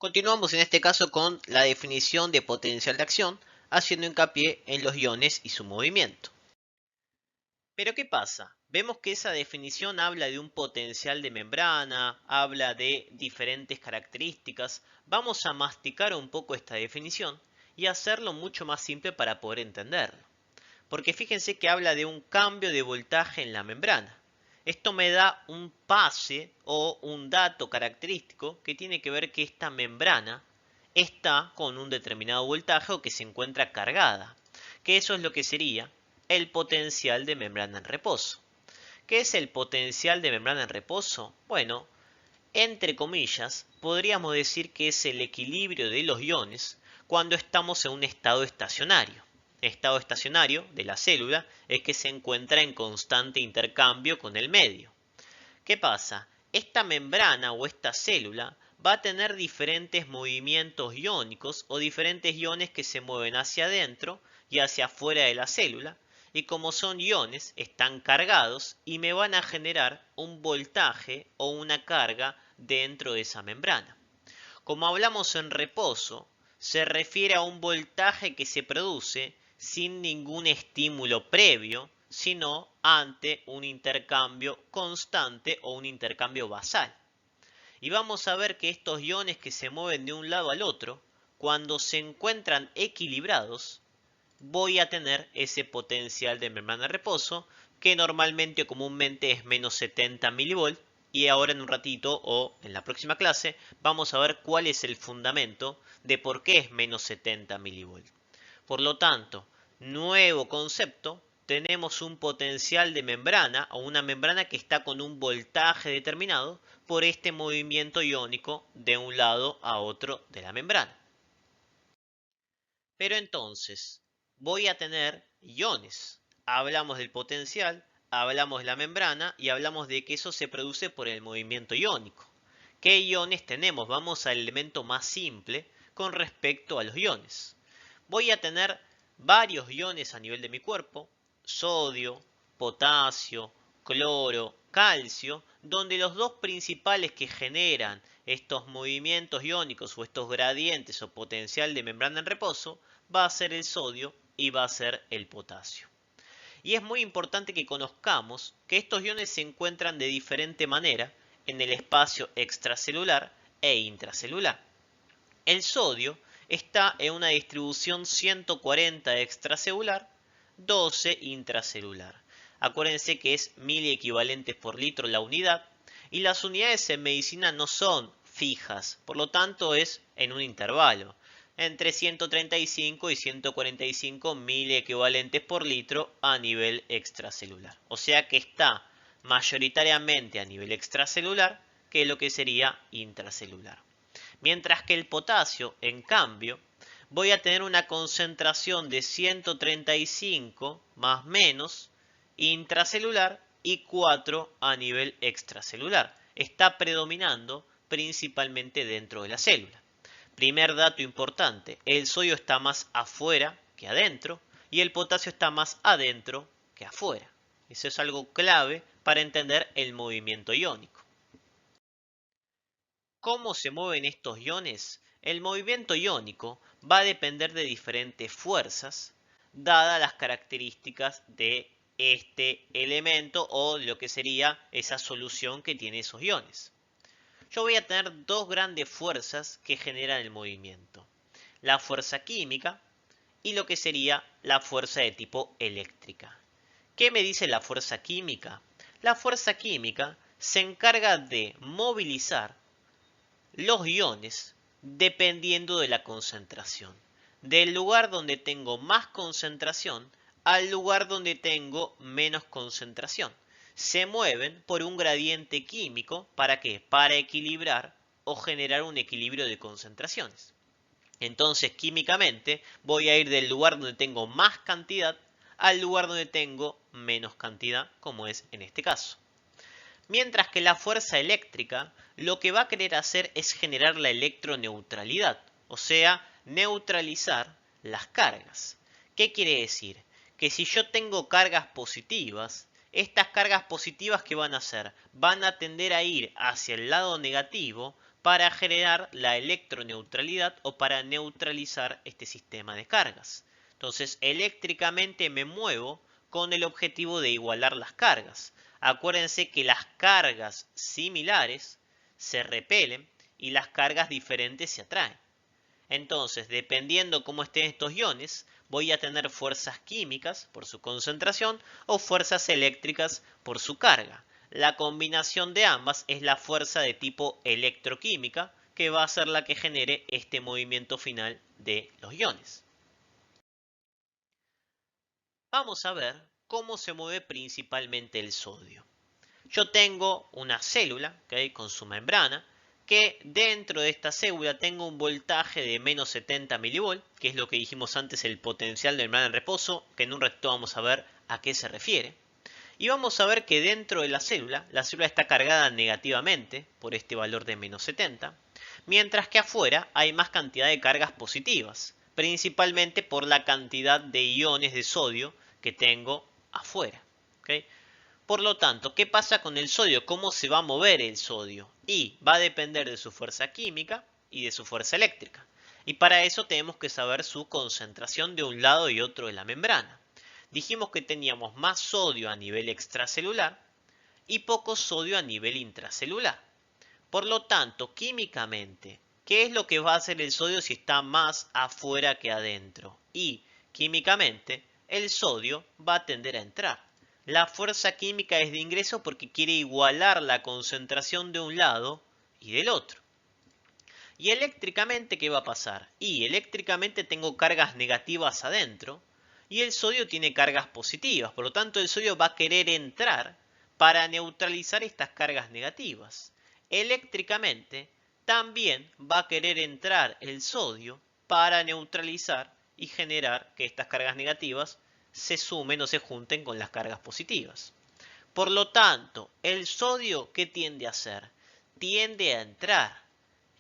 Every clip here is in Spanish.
Continuamos en este caso con la definición de potencial de acción, haciendo hincapié en los iones y su movimiento. Pero ¿qué pasa? Vemos que esa definición habla de un potencial de membrana, habla de diferentes características. Vamos a masticar un poco esta definición y hacerlo mucho más simple para poder entenderlo. Porque fíjense que habla de un cambio de voltaje en la membrana. Esto me da un pase o un dato característico que tiene que ver que esta membrana está con un determinado voltaje o que se encuentra cargada. Que eso es lo que sería el potencial de membrana en reposo. ¿Qué es el potencial de membrana en reposo? Bueno, entre comillas, podríamos decir que es el equilibrio de los iones cuando estamos en un estado estacionario. Estado estacionario de la célula es que se encuentra en constante intercambio con el medio. ¿Qué pasa? Esta membrana o esta célula va a tener diferentes movimientos iónicos o diferentes iones que se mueven hacia adentro y hacia afuera de la célula, y como son iones están cargados y me van a generar un voltaje o una carga dentro de esa membrana. Como hablamos en reposo, se refiere a un voltaje que se produce sin ningún estímulo previo, sino ante un intercambio constante o un intercambio basal. Y vamos a ver que estos iones que se mueven de un lado al otro, cuando se encuentran equilibrados, voy a tener ese potencial de membrana de reposo que normalmente o comúnmente es menos 70 mV, y ahora en un ratito o en la próxima clase vamos a ver cuál es el fundamento de por qué es menos 70 mV. Por lo tanto, nuevo concepto, tenemos un potencial de membrana o una membrana que está con un voltaje determinado por este movimiento iónico de un lado a otro de la membrana. Pero entonces, voy a tener iones. Hablamos del potencial, hablamos de la membrana y hablamos de que eso se produce por el movimiento iónico. ¿Qué iones tenemos? Vamos al elemento más simple con respecto a los iones. Voy a tener varios iones a nivel de mi cuerpo: sodio, potasio, cloro, calcio, donde los dos principales que generan estos movimientos iónicos o estos gradientes o potencial de membrana en reposo va a ser el sodio y va a ser el potasio. Y es muy importante que conozcamos que estos iones se encuentran de diferente manera en el espacio extracelular e intracelular. El sodio está en una distribución 140 extracelular, 12 intracelular. Acuérdense que es miliequivalentes por litro la unidad, y las unidades en medicina no son fijas, por lo tanto es en un intervalo entre 135 y 145 miliequivalentes por litro a nivel extracelular. O sea que está mayoritariamente a nivel extracelular, que es lo que sería intracelular. Mientras que el potasio, en cambio, voy a tener una concentración de 135 más menos intracelular y 4 a nivel extracelular. Está predominando principalmente dentro de la célula. Primer dato importante, el sodio está más afuera que adentro y el potasio está más adentro que afuera. Eso es algo clave para entender el movimiento iónico. ¿Cómo se mueven estos iones? El movimiento iónico va a depender de diferentes fuerzas, dadas las características de este elemento o lo que sería esa solución que tiene esos iones. Yo voy a tener dos grandes fuerzas que generan el movimiento: la fuerza química y lo que sería la fuerza de tipo eléctrica. ¿Qué me dice la fuerza química? La fuerza química se encarga de movilizar los iones dependiendo de la concentración. Del lugar donde tengo más concentración al lugar donde tengo menos concentración. Se mueven por un gradiente químico. ¿Para qué? Para equilibrar o generar un equilibrio de concentraciones. Entonces, químicamente, voy a ir del lugar donde tengo más cantidad al lugar donde tengo menos cantidad, como es en este caso. Mientras que la fuerza eléctrica lo que va a querer hacer es generar la electroneutralidad, o sea, neutralizar las cargas. ¿Qué quiere decir? Que si yo tengo cargas positivas, estas cargas positivas, ¿qué van a hacer? Van a tender a ir hacia el lado negativo para generar la electroneutralidad o para neutralizar este sistema de cargas. Entonces, eléctricamente me muevo con el objetivo de igualar las cargas. Acuérdense que las cargas similares se repelen y las cargas diferentes se atraen. Entonces, dependiendo cómo estén estos iones, voy a tener fuerzas químicas por su concentración o fuerzas eléctricas por su carga. La combinación de ambas es la fuerza de tipo electroquímica, que va a ser la que genere este movimiento final de los iones. Vamos a ver cómo se mueve principalmente el sodio. Yo tengo una célula, ¿okay?, con su membrana, que dentro de esta célula tengo un voltaje de menos 70 mV, que es lo que dijimos antes, el potencial de membrana en reposo, que en un ratito vamos a ver a qué se refiere. Y vamos a ver que dentro de la célula está cargada negativamente por este valor de menos 70, mientras que afuera hay más cantidad de cargas positivas, principalmente por la cantidad de iones de sodio que tengo afuera. ¿Okay? Por lo tanto, ¿qué pasa con el sodio? ¿Cómo se va a mover el sodio? Y va a depender de su fuerza química y de su fuerza eléctrica. Y para eso tenemos que saber su concentración de un lado y otro de la membrana. Dijimos que teníamos más sodio a nivel extracelular y poco sodio a nivel intracelular. Por lo tanto, químicamente, ¿qué es lo que va a hacer el sodio si está más afuera que adentro? Y químicamente, el sodio va a tender a entrar. La fuerza química es de ingreso porque quiere igualar la concentración de un lado y del otro. ¿Y eléctricamente qué va a pasar? Y eléctricamente tengo cargas negativas adentro y el sodio tiene cargas positivas. Por lo tanto, el sodio va a querer entrar para neutralizar estas cargas negativas. Eléctricamente también va a querer entrar el sodio para neutralizar y generar que estas cargas negativas se sumen o se junten con las cargas positivas. Por lo tanto, el sodio, ¿qué tiende a hacer? Tiende a entrar,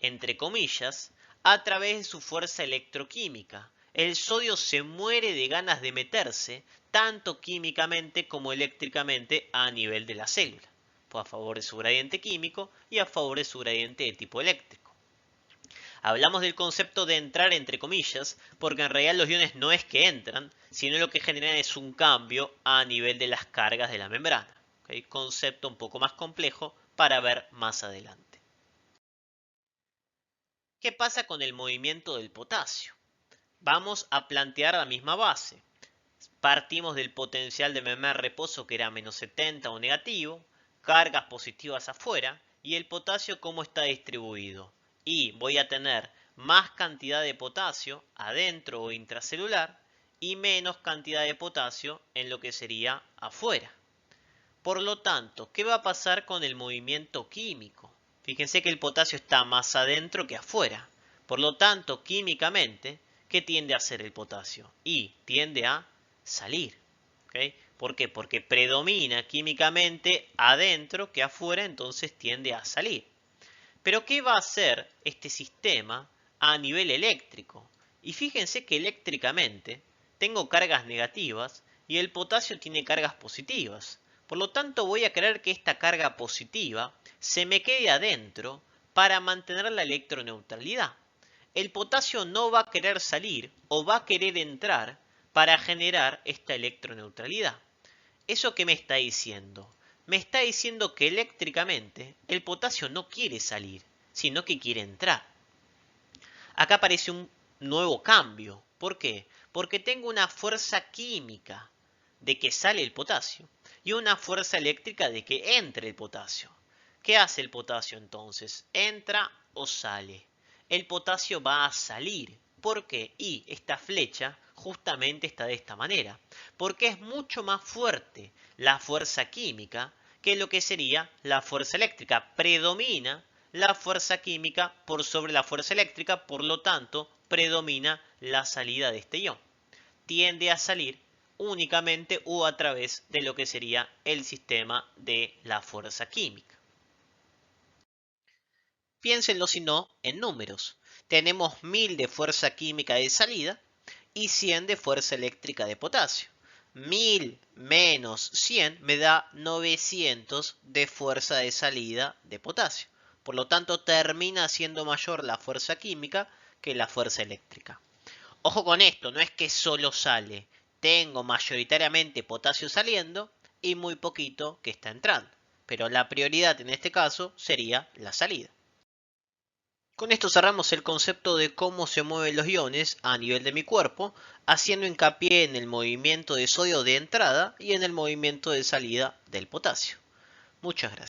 entre comillas, a través de su fuerza electroquímica. El sodio se muere de ganas de meterse, tanto químicamente como eléctricamente, a nivel de la célula, a favor de su gradiente químico y a favor de su gradiente de tipo eléctrico. Hablamos del concepto de entrar entre comillas, porque en realidad los iones no es que entran, sino lo que generan es un cambio a nivel de las cargas de la membrana. ¿Okay? Concepto un poco más complejo para ver más adelante. ¿Qué pasa con el movimiento del potasio? Vamos a plantear la misma base. Partimos del potencial de membrana de reposo que era menos 70 o negativo, cargas positivas afuera y el potasio cómo está distribuido. Y voy a tener más cantidad de potasio adentro o intracelular y menos cantidad de potasio en lo que sería afuera. Por lo tanto, ¿qué va a pasar con el movimiento químico? Fíjense que el potasio está más adentro que afuera. Por lo tanto, químicamente, ¿qué tiende a hacer el potasio? Y tiende a salir. ¿Okay? ¿Por qué? Porque predomina químicamente adentro que afuera, entonces tiende a salir. Pero ¿qué va a hacer este sistema a nivel eléctrico? Y fíjense que eléctricamente tengo cargas negativas y el potasio tiene cargas positivas. Por lo tanto, voy a querer que esta carga positiva se me quede adentro para mantener la electroneutralidad. El potasio no va a querer salir o va a querer entrar para generar esta electroneutralidad. ¿Eso qué me está diciendo? Me está diciendo que eléctricamente el potasio no quiere salir, sino que quiere entrar. Acá aparece un nuevo cambio. ¿Por qué? Porque tengo una fuerza química de que sale el potasio y una fuerza eléctrica de que entre el potasio. ¿Qué hace el potasio entonces? ¿Entra o sale? El potasio va a salir. ¿Por qué? Y esta flecha justamente está de esta manera. Porque es mucho más fuerte la fuerza química que lo que sería la fuerza eléctrica. Predomina la fuerza química por sobre la fuerza eléctrica, por lo tanto, predomina la salida de este ion. Tiende a salir únicamente o a través de lo que sería el sistema de la fuerza química. Piénsenlo si no en números. Tenemos 1000 de fuerza química de salida y 100 de fuerza eléctrica de potasio. 1000 menos 100 me da 900 de fuerza de salida de potasio. Por lo tanto, termina siendo mayor la fuerza química que la fuerza eléctrica. Ojo con esto, no es que solo sale. Tengo mayoritariamente potasio saliendo y muy poquito que está entrando. Pero la prioridad en este caso sería la salida. Con esto cerramos el concepto de cómo se mueven los iones a nivel de mi cuerpo, haciendo hincapié en el movimiento de sodio de entrada y en el movimiento de salida del potasio. Muchas gracias.